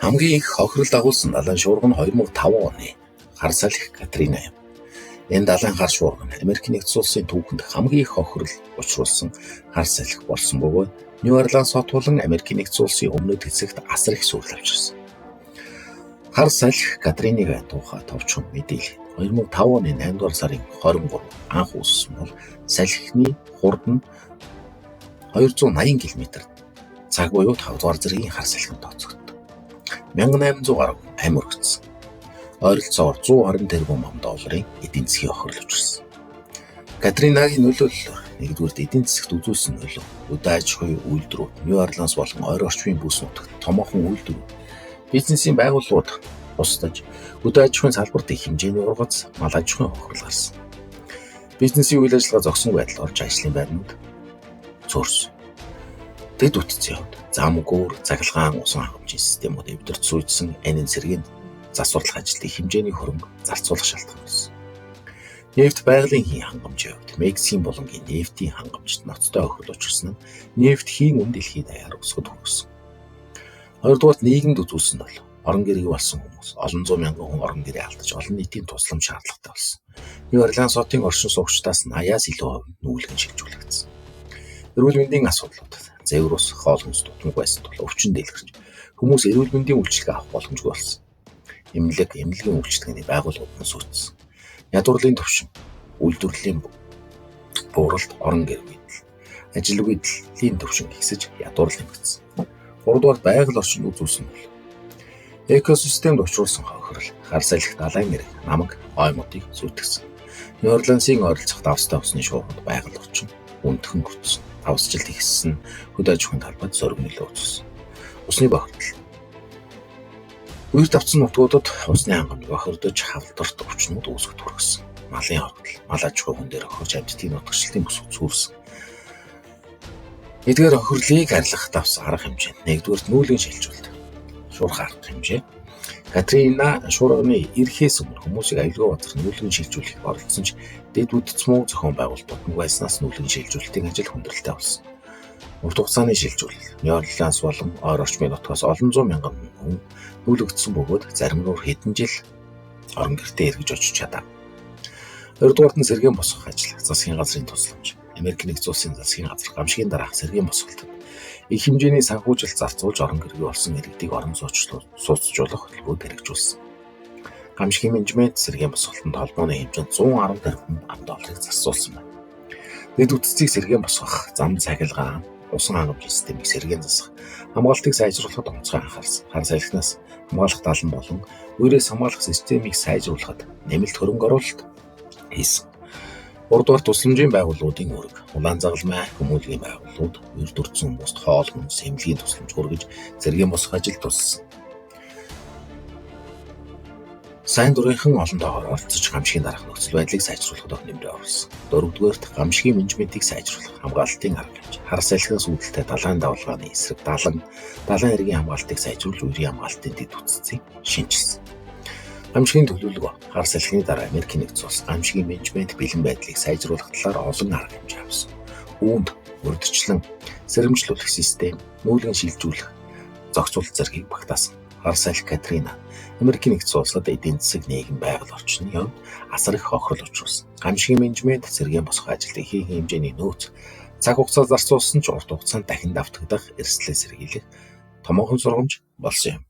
Хамгийн их хохирол дагуулсан далайн шуурга нь 2005 оны хар салхи Катрина юм. Энэ далайн хар шуурга нь Америк нэгдсэн улсын түүхэнд хамгийн их хохирол учруулсан хар салхи болсон бөгөөд Нью Орлеанс хот болон Америк нэгдсэн улсын өмнөд хэсэгт асар их сүүл авчирсан. Хар салхи Катриныг тухай товчхон мэдээлэл 2005 оны 8 дугаар сарын 23 анх үүссэн бол салхины хурд нь 280 км цаг буюу 5 дугаар зэргийн хар салхинд тооцогддог. 1800 гаруй амь өргөцсөн. Ойролцоогоор 120 тэрбум $, эдийн засгийн хохирол учирсан. Катринагийн нөлөөлөл нэгдүгээр эдийн засагт үзүүлсэн нөлөө, өдөө аж ахуйн үйлдвэрүүд, Нью Орлеанс болон ойр орчмын бүс нутагт томоохон үйлдвэрүүд, бизнесийн байгууллагууд устдаж, өдөө аж ахуйн салбарт их хэмжээний ургац, мал аж ахуйн хохирол гарсан. Бизнесийн үйл ажиллагаа зогсонгүй байдал орж ажлын байрнууд цөөрсөн. Дэд үтцийн хувьд зам гүүр, цахилгаан, усан хангамжийн системүүд эвдэрч сүйдсэн анийн цэргийн засварлах ажилд их хэмжээний хөрөнгө зарцуулах шалтгаан болсон. Нефт байгалийн хийн хангамжийн хувьд Мексикийн булангийн нефтийн хангамжид ноцтой хохирол учирсан нь нефт хийн үн дэлхийн даяар өсгөд хүргэсэн. Хоёрдугаар нийгэмд үзүүлсэн бол орон гэрээ болсон хүмүүс олон зуун мянган хүн орон гэрээ алдаж олон нийтийн туслам шаардлагатай болсон. Нью Орлеанс хотын оршин суугчдаас 80-аас илүү хувь нүүлгэн шилжүүлэгдсэн. Эрүүл мэндийн асуудлууд зэвэр ус, хоол хүнс дутмаг байсан тул өвчин дэлгэрч хүмүүс эрүүл мэндийн үйлчилгээ авах боломжгүй болсон. Эмнэлгийн үйлчилгээний байгууллагууд нь сүйтгэсэн. Ядуурлын төвшин, үйлдвэрлэлийн бууралт, орон гэр бүл, ажил үйлдлийн төвшин ихсэж ядуурл нэмэгдсэн. 3-дугаар байгаль орчинд үзүүлсэн бол экосистемд учруулсан хохирол, хар салхи далайн нэрэг, намаг, оймуудыг сүйтгэсэн. Нью Орлеансын ойролцох давстай усны шуургад байгаль орчин өндгөн хүрсэн. Давсжилт ихссэн хөдөө аж ахуйн талбайд зориг нөлөө үзүүлсэн. Усны бохирдол. Үер давцсан нутгуудад усны хангамж бохирдож хавдарт өвчнүүд үүсгэж хүргэсэн. Малын хордол, мал аж ахуй хүн дээр хохирч амьтдын нутагчлалын бүс үүсгсэн. Эдгээр хохирлыг арилгах давс арга хэмжээ. Нэгдүгээр нүүлгэн шилжүүлэлт. Шуурга арга хэмжээ. Катрина шуурганы ирэхээс өмнө хүмүүсийг аюулгүй газар нүүлгэн шилжүүлэх оролцсон ч дэд үтцмүү зохион байгуулалтууд нугайснаас нүүлгэн шилжүүлэлтийн ажил хүндрэлтэй болсон. Урт хугацааны шилжүүлэл. Нью Орлеанс болон ойр орчмын нутгаас олон зуун мянган хүн нүүлгдсэн бөгөөд зарим нь хэдэн жил орон гэртээ эргэж очиж чадав. Хоёрдугаарт нь сэргээн босгох ажил, засгийн газрын тусламж. Америк нэгдсэн улсын засгийн газар гамшигын дараах сэргээн босголтод их хэмжээний санхүүжилт зарцуулж орон гэрээ болсон иргэдийг орон сууцжуулах төлөвөд хэрэгжүүлсэн. Гамшигын менежмент сэргээн босголтод холбооны хэмжээнд $110 тэрбум зарцуулсан байна. Дэд үтцийг сэргээн босгох, зам цахилгаан, усан хангамжийн системийг сэргээн засах, хамгаалтыг сайжруулахад онцгой анхаарсан. Хар салхинаас хамгаалах далан болон үерээс хамгаалах системийг сайжруулахад нэмэлт хөрөнгө оруулалт хийсэн. 3-дугаар тусламжийн байгууллагуудын үүрэг. Улаан загалмай хүмүүнлэгийн байгууллагууд үер дурдсан хүмүүст хоол хүнс, эмнэлгийн тусламж хүргэж сэргээн босгох ажилд туссан. Сайн дурынхан олон тоогоор оролцож гамшигын дараах нөхцөл байдлыг сайжруулахад нэмрээ оруулсан. 4-дүгээрт гамшигын менежментийг сайжруулах, хамгаалтын арга хэмжээ. Хар салхинаас үүдэлтэй далайн давлгааны эсрэг далайн эргийн хамгаалтыг сайжруулж үерийн хамгаалтын дэд үтцийг шинжилсэн. Гамшигын төлөвлөгөө. Хар салхины дараа Америк нэгдсэн улс гамшигын менежмент бэлэн байдлыг сайжруулах талаар олон арга хэмжээ авсан. Үүнд урьдчилан сэрэмжлүүлэх систем, нүүлгэн шилжүүлэх, зохицуулалт зэргийг багтаасан. Хар салхи Катрина Америк нэгдсэн улсад эдийн засаг, нийгэм, байгаль орчны хувьд асар их хохирол учруулсан. Гамшигын менежмент сэргээн босгох ажилд их хэмжээний нөөц, цаг хугацаа зарцуулсан ч урт хугацаанд дахин давтагдах эрсдлээ сэргийлэх томоохон сургамж болсон юм.